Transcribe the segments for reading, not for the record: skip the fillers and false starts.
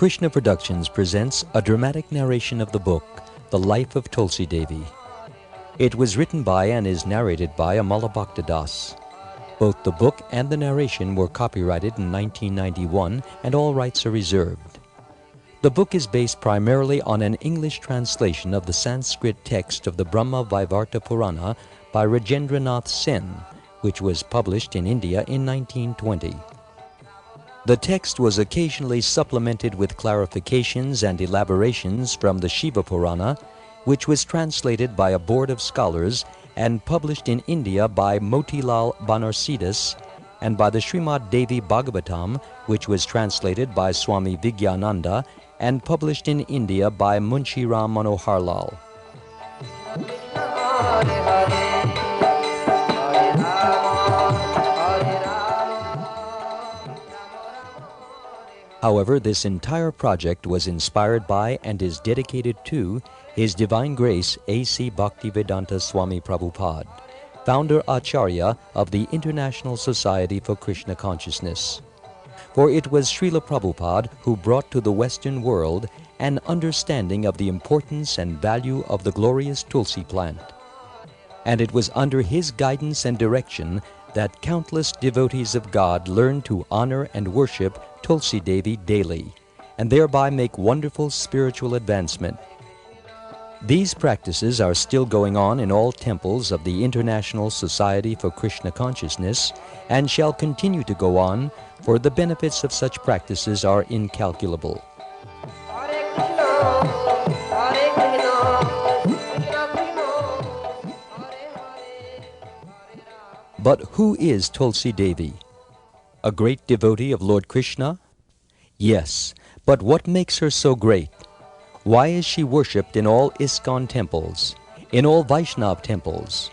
Krishna Productions presents a dramatic narration of the book, The Life of Tulsi Devi. It was written by and is narrated by Amala Bhaktadas. Both the book and the narration were copyrighted in 1991 and all rights are reserved. The book is based primarily on an English translation of the Sanskrit text of the Brahma Vaivarta Purana by Rajendranath Sen, which was published in India in 1920. The text was occasionally supplemented with clarifications and elaborations from the Shiva Purana, which was translated by a board of scholars and published in India by Motilal Banarsidas, and by the Srimad Devi Bhagavatam, which was translated by Swami Vigyananda and published in India by Munshi Ram Manohar Lal. However, this entire project was inspired by and is dedicated to His Divine Grace A.C. Bhaktivedanta Swami Prabhupada, founder Acharya of the International Society for Krishna Consciousness. For it was Srila Prabhupada who brought to the Western world an understanding of the importance and value of the glorious Tulsi plant. And it was under his guidance and direction that countless devotees of God learned to honor and worship Tulsi Devi daily, and thereby make wonderful spiritual advancement. These practices are still going on in all temples of the International Society for Krishna Consciousness and shall continue to go on, for the benefits of such practices are incalculable. But who is Tulsi Devi? A great devotee of Lord Krishna? Yes, but what makes her so great? Why is she worshipped in all ISKCON temples, in all Vaishnav temples?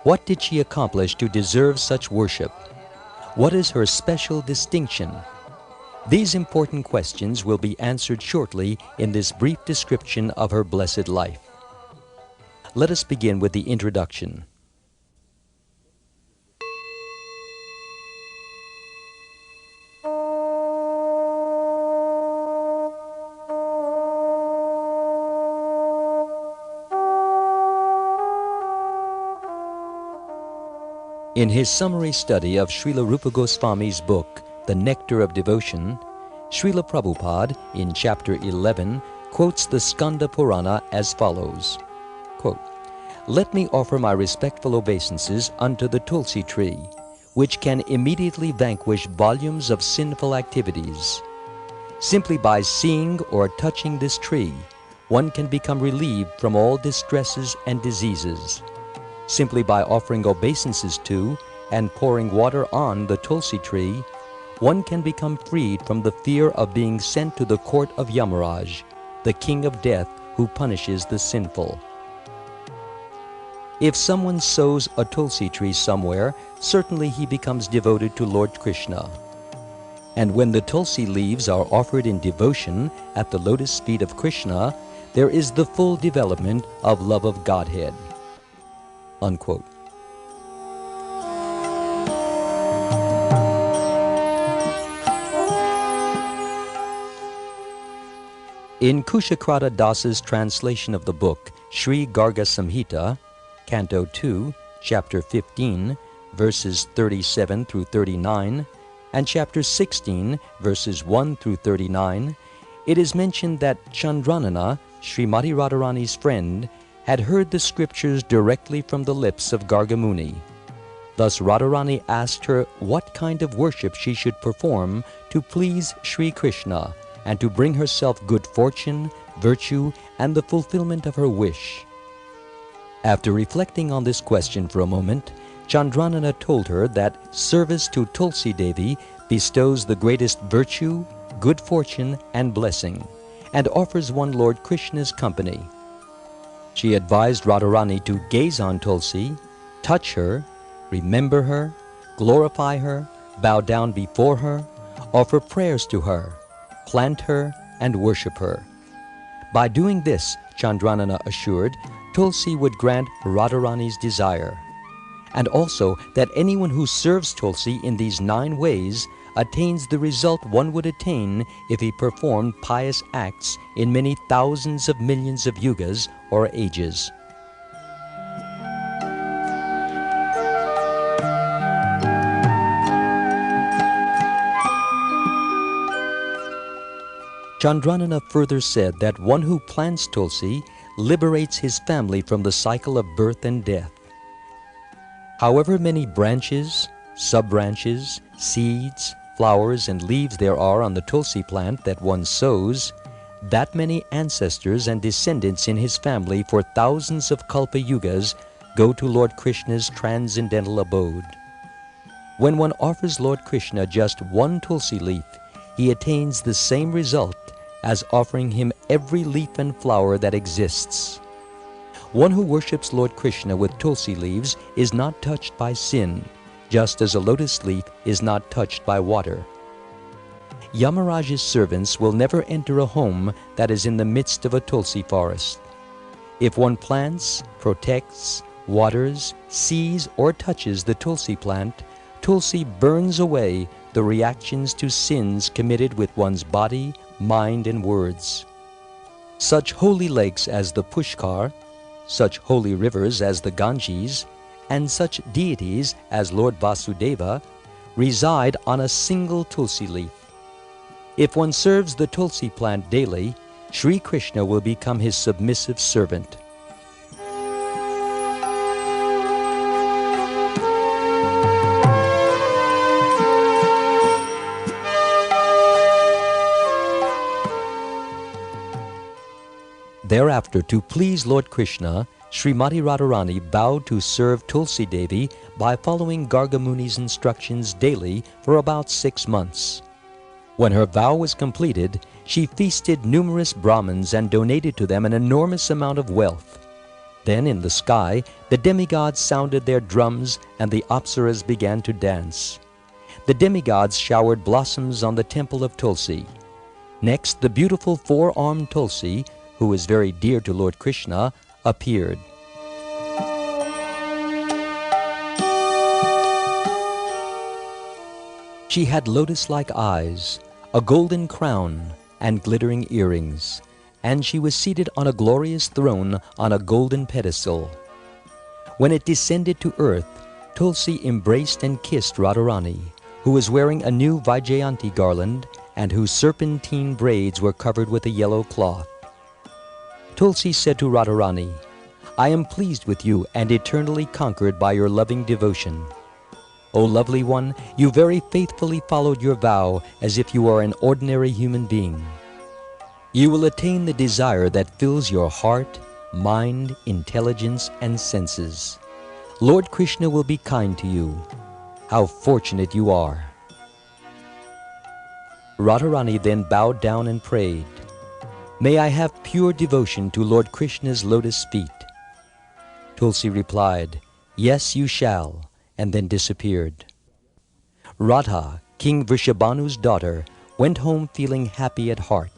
What did she accomplish to deserve such worship? What is her special distinction? These important questions will be answered shortly in this brief description of her blessed life. Let us begin with the introduction. In his summary study of Srila Rupa Goswami's book, The Nectar of Devotion, Srila Prabhupada, in chapter 11, quotes the Skanda Purana as follows, quote, "Let me offer my respectful obeisances unto the Tulsi tree, which can immediately vanquish volumes of sinful activities. Simply by seeing or touching this tree, one can become relieved from all distresses and diseases. Simply by offering obeisances to and pouring water on the Tulsi tree, one can become freed from the fear of being sent to the court of Yamaraj, the king of death who punishes the sinful. If someone sows a Tulsi tree somewhere, certainly he becomes devoted to Lord Krishna. And when the Tulsi leaves are offered in devotion at the lotus feet of Krishna, there is the full development of love of Godhead." Unquote. In Kushakrata Das's translation of the book Sri Garga Samhita, Canto 2, Chapter 15, verses 37 through 39, and Chapter 16, verses 1 through 39, it is mentioned that Chandranana, Srimati Radharani's friend, had heard the scriptures directly from the lips of Gargamuni. Thus Radharani asked her what kind of worship she should perform to please Sri Krishna and to bring herself good fortune, virtue, and the fulfillment of her wish. After reflecting on this question for a moment, Chandranana told her that service to Tulsi Devi bestows the greatest virtue, good fortune, and blessing, and offers one Lord Krishna's company. She advised Radharani to gaze on Tulsi, touch her, remember her, glorify her, bow down before her, offer prayers to her, plant her, and worship her. By doing this, Chandranana assured, Tulsi would grant Radharani's desire, and also that anyone who serves Tulsi in these 9 ways attains the result one would attain if he performed pious acts in many thousands of millions of yugas or ages. Chandranana further said that one who plants Tulsi liberates his family from the cycle of birth and death. However many branches, sub-branches, seeds, flowers, and leaves there are on the Tulsi plant that one sows, that many ancestors and descendants in his family for thousands of Kalpa Yugas go to Lord Krishna's transcendental abode. When one offers Lord Krishna just one Tulsi leaf, he attains the same result as offering him every leaf and flower that exists. One who worships Lord Krishna with Tulsi leaves is not touched by sin, just as a lotus leaf is not touched by water. Yamaraj's servants will never enter a home that is in the midst of a Tulsi forest. If one plants, protects, waters, sees, or touches the Tulsi plant, Tulsi burns away the reactions to sins committed with one's body, mind, and words. Such holy lakes as the Pushkar, such holy rivers as the Ganges, and such deities as Lord Vasudeva reside on a single Tulsi leaf. If one serves the Tulsi plant daily, Sri Krishna will become his submissive servant. Thereafter, to please Lord Krishna, Srimati Radharani vowed to serve Tulsi Devi by following Garga Muni's instructions daily for about 6 months. When her vow was completed, she feasted numerous Brahmins and donated to them an enormous amount of wealth. Then in the sky, the demigods sounded their drums and the apsaras began to dance. The demigods showered blossoms on the temple of Tulsi. Next, the beautiful four-armed Tulsi, who is very dear to Lord Krishna, appeared. She had lotus-like eyes, a golden crown, and glittering earrings, and she was seated on a glorious throne on a golden pedestal. When it descended to earth, Tulsi embraced and kissed Radharani, who was wearing a new Vaijayanti garland and whose serpentine braids were covered with a yellow cloth. Tulsi said to Radharani, "I am pleased with you and eternally conquered by your loving devotion. O lovely one, you very faithfully followed your vow as if you were an ordinary human being. You will attain the desire that fills your heart, mind, intelligence, and senses. Lord Krishna will be kind to you. How fortunate you are." Radharani then bowed down and prayed, "May I have pure devotion to Lord Krishna's lotus feet." Tulsi replied, "Yes, you shall," and then disappeared. Radha, King Vrishabhanu's daughter, went home feeling happy at heart.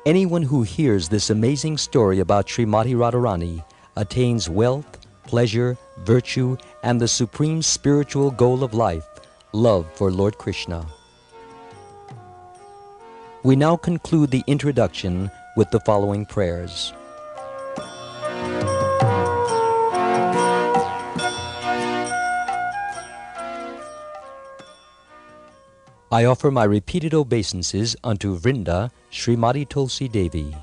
Anyone who hears this amazing story about Srimati Radharani attains wealth, pleasure, virtue, and the supreme spiritual goal of life, love for Lord Krishna. We now conclude the introduction with the following prayers. I offer my repeated obeisances unto Vrinda, Srimati Tulsi Devi,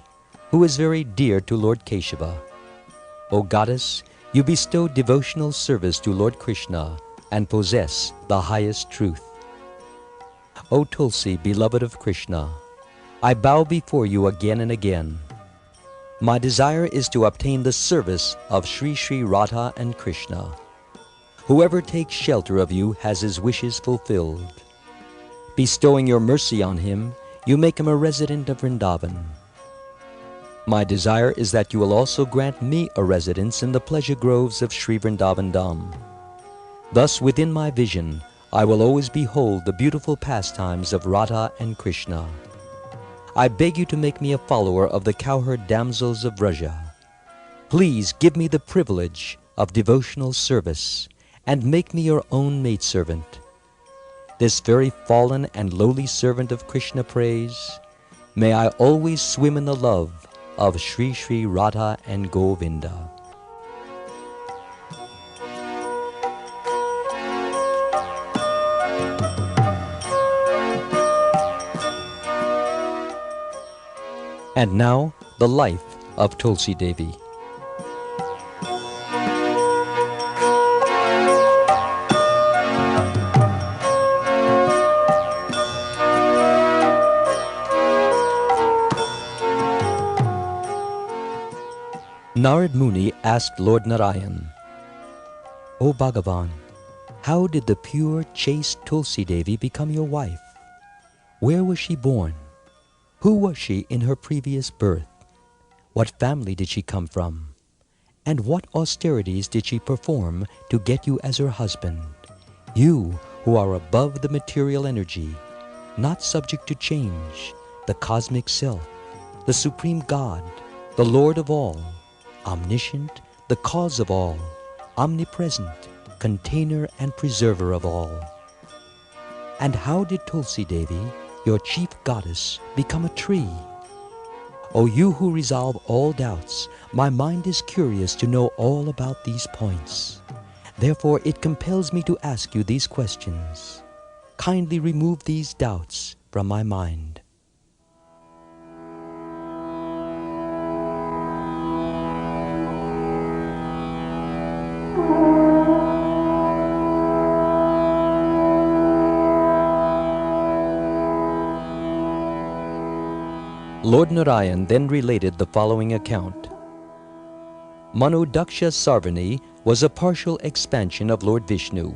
who is very dear to Lord Keshava. O Goddess, you bestow devotional service to Lord Krishna and possess the highest truth. O Tulsi, beloved of Krishna, I bow before you again and again. My desire is to obtain the service of Sri Sri Radha and Krishna. Whoever takes shelter of you has his wishes fulfilled. Bestowing your mercy on him, you make him a resident of Vrindavan. My desire is that you will also grant me a residence in the pleasure groves of Sri Vrindavan Dham. Thus, within my vision, I will always behold the beautiful pastimes of Radha and Krishna. I beg you to make me a follower of the cowherd damsels of Vraja. Please give me the privilege of devotional service and make me your own maidservant. This very fallen and lowly servant of Krishna prays, may I always swim in the love of Sri Sri Radha and Govinda. And now, the life of Tulsi Devi. Narad Muni asked Lord Narayan, "O Bhagavan, how did the pure, chaste Tulsi Devi become your wife? Where was she born? Who was she in her previous birth? What family did she come from? And what austerities did she perform to get you as her husband? You who are above the material energy, not subject to change, the cosmic self, the supreme God, the Lord of all, omniscient, the cause of all, omnipresent, container and preserver of all. And how did Tulsi Devi, your chief goddess, become a tree? O you who resolve all doubts, my mind is curious to know all about these points. Therefore it compels me to ask you these questions. Kindly remove these doubts from my mind." Lord Narayan then related the following account. Manodaksha Sarvani was a partial expansion of Lord Vishnu.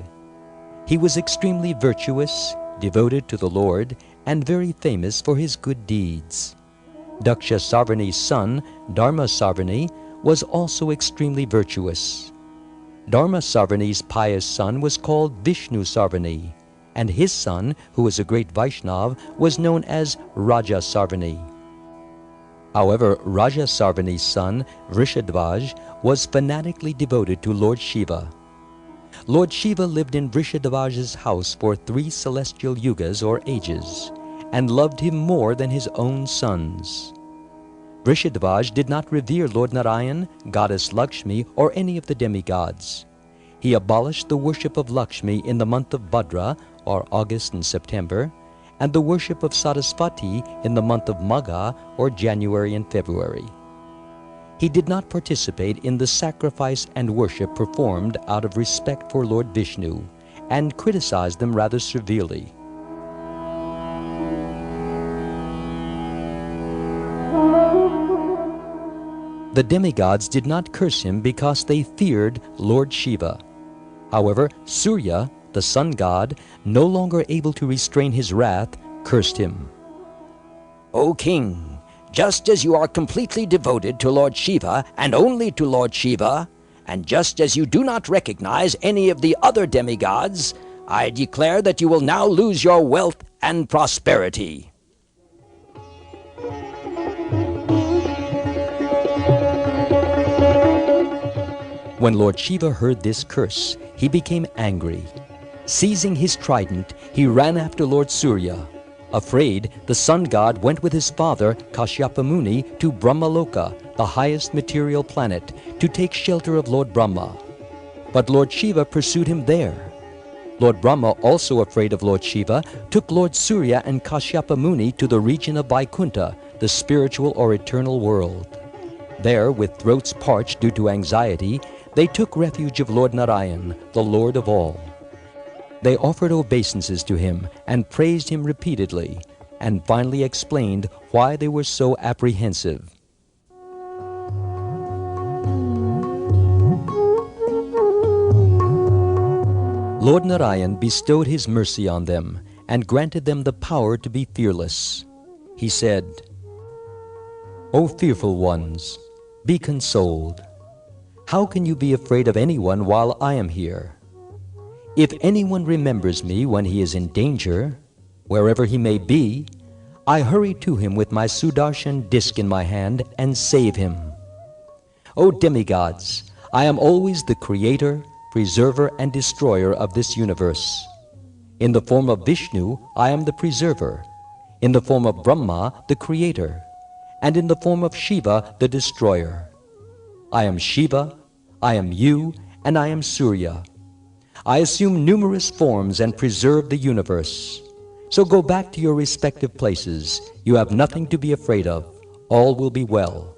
He was extremely virtuous, devoted to the Lord, and very famous for his good deeds. Daksha Sarvani's son, Dharma Sarvani, was also extremely virtuous. Dharma Sarvani's pious son was called Vishnu Sarvani, and his son, who was a great Vaishnav, was known as Raja Sarvani. However, Raja Sarvani's son, Vrishadhvaj, was fanatically devoted to Lord Shiva. Lord Shiva lived in Vrishadhvaj's house for 3 celestial yugas or ages, and loved him more than his own sons. Vrishadhvaj did not revere Lord Narayan, Goddess Lakshmi, or any of the demigods. He abolished the worship of Lakshmi in the month of Bhadra, or August and September, and the worship of Sarasvati in the month of Magha, or January and February. He did not participate in the sacrifice and worship performed out of respect for Lord Vishnu, and criticized them rather severely. The demigods did not curse him because they feared Lord Shiva. However, Surya, the sun god, no longer able to restrain his wrath, cursed him. "O king, just as you are completely devoted to Lord Shiva and only to Lord Shiva, and just as you do not recognize any of the other demigods, I declare that you will now lose your wealth and prosperity." When Lord Shiva heard this curse, he became angry. Seizing his trident, he ran after Lord Surya. Afraid, the sun god went with his father, Kashyapa Muni, to Brahmaloka, the highest material planet, to take shelter of Lord Brahma. But Lord Shiva pursued him there. Lord Brahma, also afraid of Lord Shiva, took Lord Surya and Kashyapa Muni to the region of Vaikuntha, the spiritual or eternal world. There, with throats parched due to anxiety, they took refuge of Lord Narayan, the Lord of all. They offered obeisances to him and praised him repeatedly, and finally explained why they were so apprehensive. Lord Narayan bestowed his mercy on them and granted them the power to be fearless. He said, "O fearful ones, be consoled. How can you be afraid of anyone while I am here? If anyone remembers me when he is in danger, wherever he may be, I hurry to him with my Sudarshan disc in my hand and save him. O demigods, I am always the creator, preserver, and destroyer of this universe. In the form of Vishnu, I am the preserver. In the form of Brahma, the creator. And in the form of Shiva, the destroyer. I am Shiva, I am you, and I am Surya. I assume numerous forms and preserve the universe. So go back to your respective places. You have nothing to be afraid of. All will be well.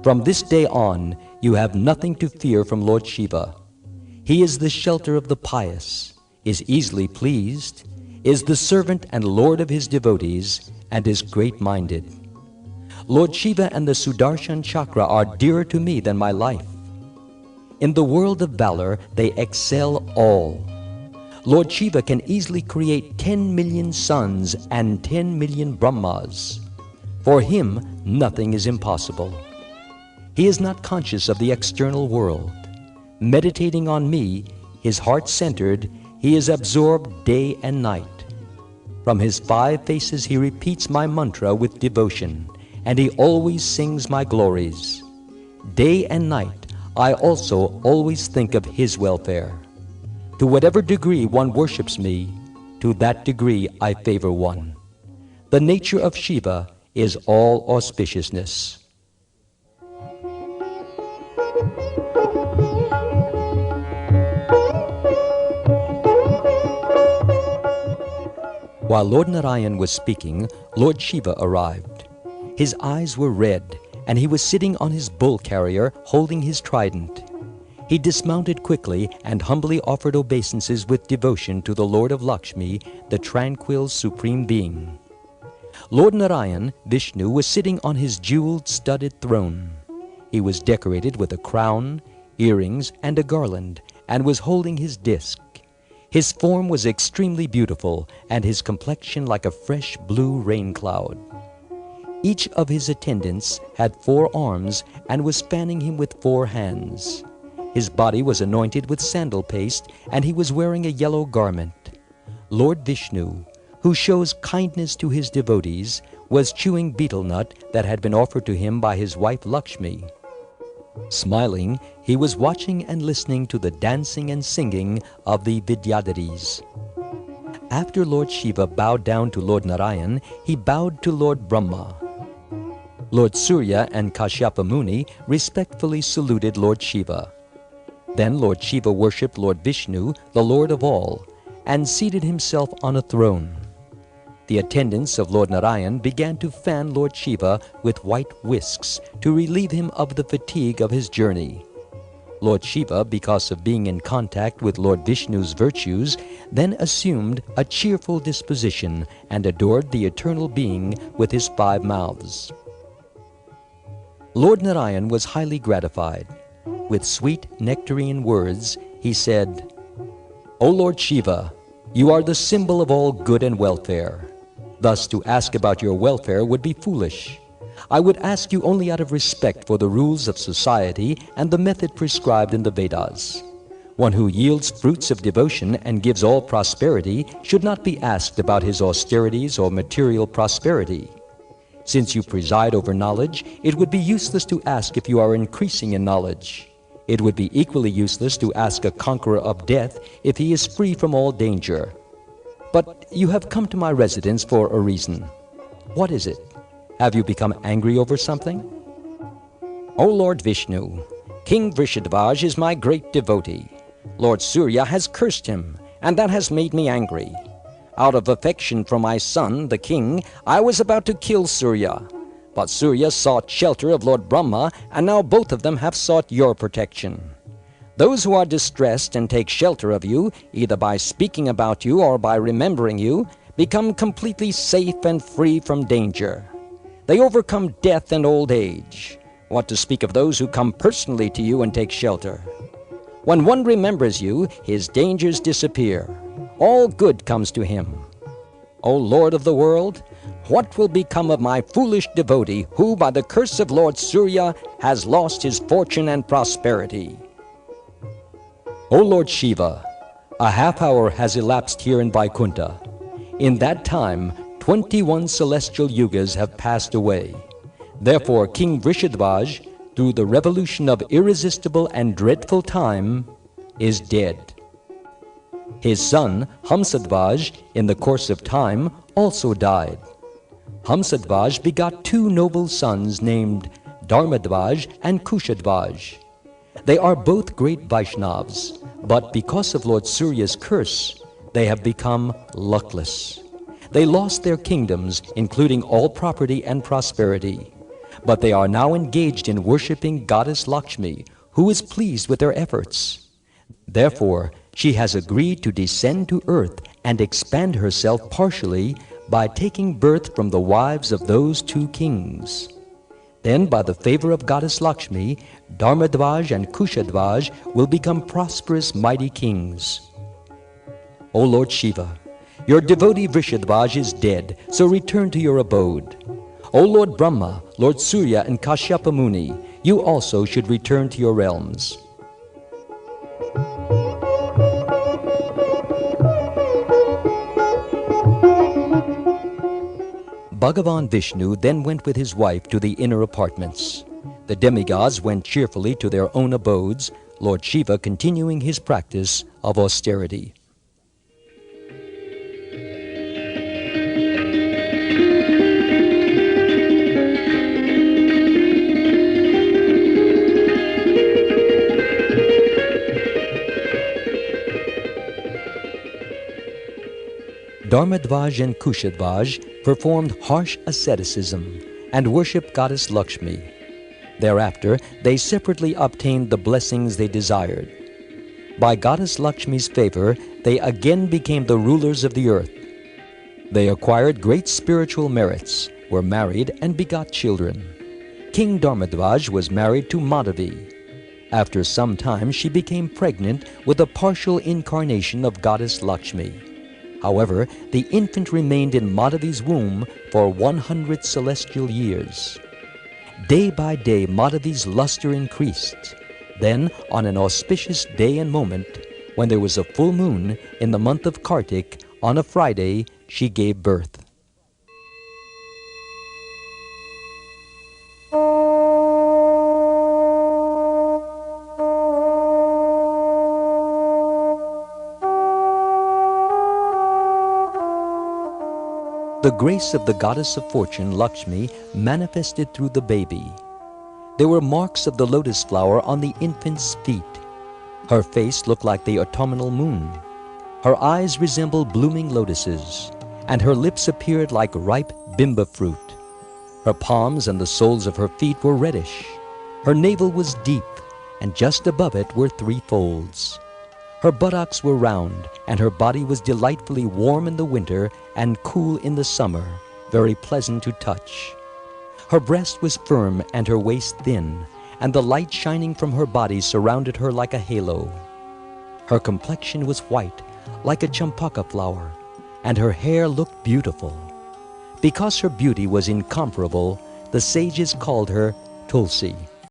From this day on, you have nothing to fear from Lord Shiva. He is the shelter of the pious, is easily pleased, is the servant and lord of his devotees, and is great-minded. Lord Shiva and the Sudarshan Chakra are dearer to me than my life. In the world of valor, they excel all. Lord Shiva can easily create 10 million suns and 10 million Brahmas. For him, nothing is impossible. He is not conscious of the external world. Meditating on me, his heart centered, he is absorbed day and night. From his 5 faces he repeats my mantra with devotion, and he always sings my glories. Day and night, I also always think of his welfare. To whatever degree one worships me, to that degree I favor one. The nature of Shiva is all auspiciousness. While Lord Narayan was speaking, Lord Shiva arrived. His eyes were red, and he was sitting on his bull carrier holding his trident. He dismounted quickly and humbly offered obeisances with devotion to the Lord of Lakshmi, the tranquil Supreme Being. Lord Narayan, Vishnu, was sitting on his jeweled-studded throne. He was decorated with a crown, earrings, and a garland, and was holding his disc. His form was extremely beautiful, and his complexion like a fresh blue rain cloud. Each of his attendants had 4 arms and was fanning him with 4 hands. His body was anointed with sandal paste, and he was wearing a yellow garment. Lord Vishnu, who shows kindness to his devotees, was chewing betel nut that had been offered to him by his wife Lakshmi. Smiling, he was watching and listening to the dancing and singing of the Vidyadharis. After Lord Shiva bowed down to Lord Narayan, he bowed to Lord Brahma. Lord Surya and Kashyapa Muni respectfully saluted Lord Shiva. Then Lord Shiva worshipped Lord Vishnu, the Lord of all, and seated himself on a throne. The attendants of Lord Narayan began to fan Lord Shiva with white whisks to relieve him of the fatigue of his journey. Lord Shiva, because of being in contact with Lord Vishnu's virtues, then assumed a cheerful disposition and adored the eternal being with his 5 mouths. Lord Narayan was highly gratified. With sweet nectarine words, he said, "O Lord Shiva, you are the symbol of all good and welfare. Thus to ask about your welfare would be foolish. I would ask you only out of respect for the rules of society and the method prescribed in the Vedas. One who yields fruits of devotion and gives all prosperity should not be asked about his austerities or material prosperity. Since you preside over knowledge, it would be useless to ask if you are increasing in knowledge. It would be equally useless to ask a conqueror of death if he is free from all danger. But you have come to my residence for a reason. What is it? Have you become angry over something?" O Lord Vishnu, King Vrishadhvaj is my great devotee. Lord Surya has cursed him, and that has made me angry. Out of affection for my son, the king, I was about to kill Surya. But Surya sought shelter of Lord Brahma, and now both of them have sought your protection. Those who are distressed and take shelter of you, either by speaking about you or by remembering you, become completely safe and free from danger. They overcome death and old age. What to speak of those who come personally to you and take shelter? When one remembers you, his dangers disappear. All good comes to him. O Lord of the world, what will become of my foolish devotee who, by the curse of Lord Surya, has lost his fortune and prosperity? O Lord Shiva, a half hour has elapsed here in Vaikuntha. In that time, 21 celestial yugas have passed away. Therefore, King Vrishadhvaj, through the revolution of irresistible and dreadful time, is dead. His son, Hamsadvaj, in the course of time, also died. Hamsadvaj begot two noble sons named Dharmadvaj and Kushadvaj. They are both great Vaishnavas, but because of Lord Surya's curse, they have become luckless. They lost their kingdoms, including all property and prosperity. But they are now engaged in worshipping Goddess Lakshmi, who is pleased with their efforts. Therefore, she has agreed to descend to earth and expand herself partially by taking birth from the wives of those two kings. Then, by the favor of Goddess Lakshmi, Dharmadvaj and Kushadvaj will become prosperous, mighty kings. O Lord Shiva, your devotee Vrishadvaj is dead, so return to your abode. O Lord Brahma, Lord Surya and Kashyapa Muni, you also should return to your realms. Bhagavan Vishnu then went with his wife to the inner apartments. The demigods went cheerfully to their own abodes, Lord Shiva continuing his practice of austerity. Dharmadvaj and Kushadvaj performed harsh asceticism and worshipped Goddess Lakshmi. Thereafter, they separately obtained the blessings they desired. By Goddess Lakshmi's favor, they again became the rulers of the earth. They acquired great spiritual merits, were married, and begot children. King Dharmadvaj was married to Madhavi. After some time, she became pregnant with a partial incarnation of Goddess Lakshmi. However, the infant remained in Madhavi's womb for 100 celestial years. Day by day, Madhavi's luster increased. Then, on an auspicious day and moment, when there was a full moon in the month of Kartik, on a Friday, she gave birth. The grace of the goddess of fortune, Lakshmi, manifested through the baby. There were marks of the lotus flower on the infant's feet. Her face looked like the autumnal moon. Her eyes resembled blooming lotuses, and her lips appeared like ripe bimba fruit. Her palms and the soles of her feet were reddish. Her navel was deep, and just above it were 3 folds. Her buttocks were round, and her body was delightfully warm in the winter and cool in the summer, very pleasant to touch. Her breast was firm and her waist thin, and the light shining from her body surrounded her like a halo. Her complexion was white, like a champaka flower, and her hair looked beautiful. Because her beauty was incomparable, the sages called her Tulsi.